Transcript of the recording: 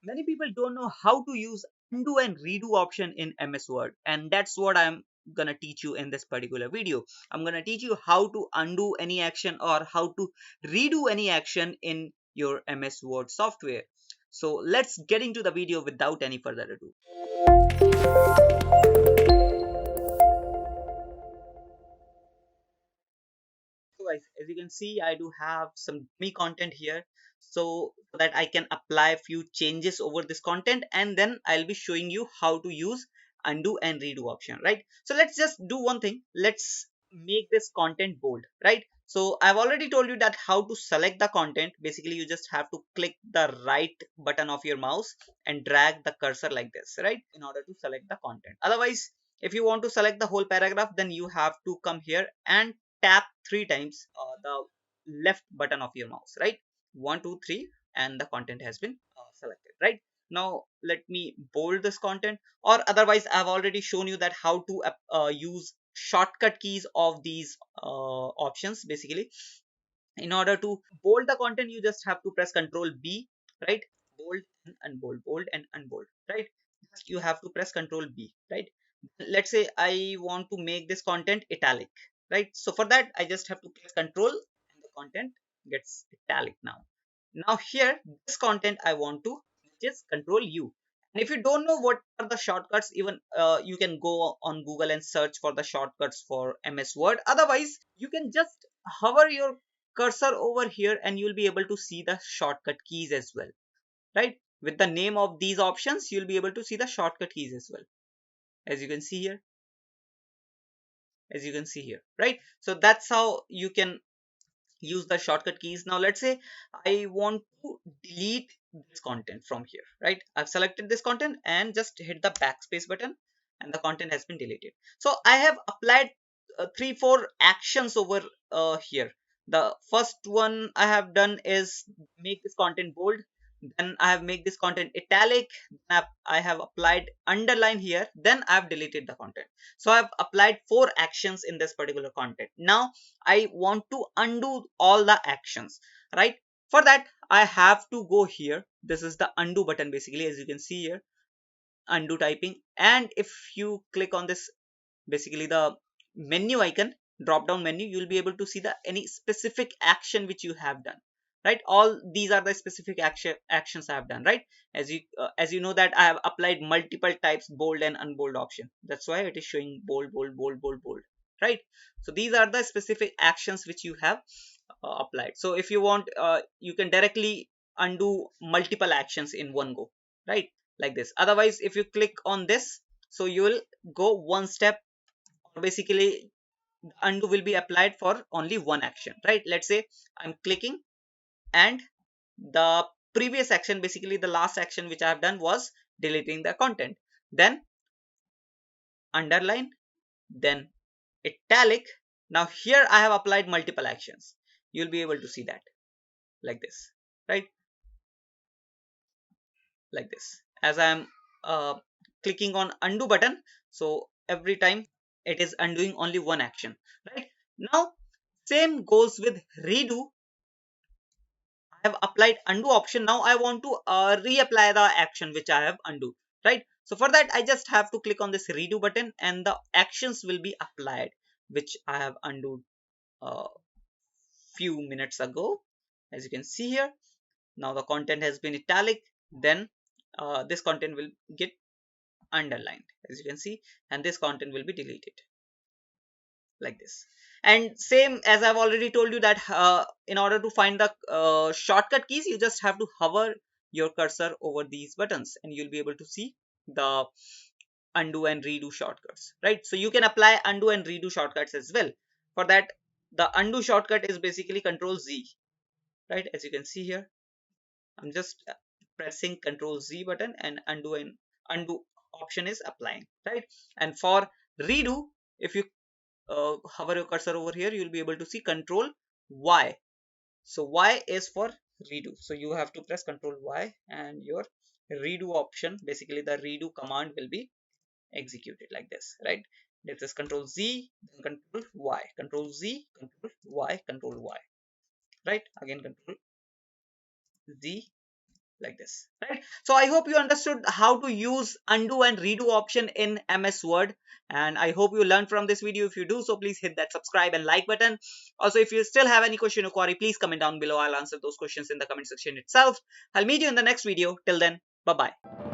Many people don't know how to use undo and redo option in MS Word, and that's what I'm gonna teach you in this particular video. I'm gonna teach you how to undo any action or how to redo any action in your MS Word software. So let's get into the video without any further ado. So guys, as you can see, I do have some dummy content here, so that I can apply a few changes over this content, and then I'll be showing you how to use undo and redo option, right? So let's just do one thing. Let's make this content bold, right? So I've already told you that how to select the content. Basically, you just have to click the right button of your mouse and drag the cursor like this, right? In order to select the content. Otherwise, if you want to select the whole paragraph, then you have to come here and tap three times the left button of your mouse, right? One, two, three, and the content has been selected, right? Now let me bold this content, or otherwise I've already shown you that how to use shortcut keys of these options. Basically, in order to bold the content, you just have to press Control B, right? Bold and unbold, bold and unbold, right? Just you have to press Control B, right? Let's say I want to make this content italic, right? So for that, I just have to press Control and the content gets italic now. Now here, this content I want to, which is Control U. And if you don't know what are the shortcuts, even you can go on Google and search for the shortcuts for MS Word. Otherwise, you can just hover your cursor over here and you'll be able to see the shortcut keys as well, right? With the name of these options, you'll be able to see the shortcut keys as well, as you can see here, right? So that's how you can use the shortcut keys. Now let's say I want to delete this content from here, right? I've selected this content and just hit the backspace button and the content has been deleted. So I have applied 3 4 actions over here. The first one I have done is make this content bold, then I have made this content italic, then I have applied underline here, then I've deleted the content. So I've applied 4 actions in this particular content. Now I want to undo all the actions, right? For that, I have to go here. This is the undo button, basically, as you can see here, undo typing. And if you click on this, basically the menu icon, drop down menu, you'll be able to see the any specific action which you have done, right? All these are the specific actions I have done, right? As you know that I have applied multiple types bold and unbold option. That's why it is showing bold, bold, bold, bold, bold, right? So these are the specific actions which you have applied. So if you want, you can directly undo multiple actions in one go, right? Like this. Otherwise, if you click on this, so you will go one step. Basically, undo will be applied for only one action, right? Let's say I'm clicking and the previous action, basically the last action which I have done was deleting the content, then underline, then italic. Now here I have applied multiple actions. You'll be able to see that like this, right? Like this, as I am clicking on undo button, so every time it is undoing only one action, right? Now same goes with redo. I have applied undo option. Now I want to reapply the action which I have undo, right? So for that, I just have to click on this redo button and the actions will be applied which I have undo few minutes ago. As you can see here, now the content has been italic, then this content will get underlined, as you can see, and this content will be deleted like this. And same as I've already told you that in order to find the shortcut keys, you just have to hover your cursor over these buttons and you'll be able to see the undo and redo shortcuts, right? So you can apply undo and redo shortcuts as well. For that, the undo shortcut is basically Control Z, right? As you can see here, I'm just pressing Control Z button and undo option is applying, right? And for redo, if you hover your cursor over here, you'll be able to see Control Y. So Y is for redo. So you have to press Control Y and your redo option, basically the redo command, will be executed like this, right? This is Control Z, then Control Y, Control Z, Control Y, Control Y, right? Again Control Z, like this, right? So I hope you understood how to use undo and redo option in MS Word, and I hope you learned from this video. If you do so, please hit that subscribe and like button. Also, if you still have any question or query, please comment down below. I'll answer those questions in the comment section itself. I'll meet you in the next video. Till then, bye bye.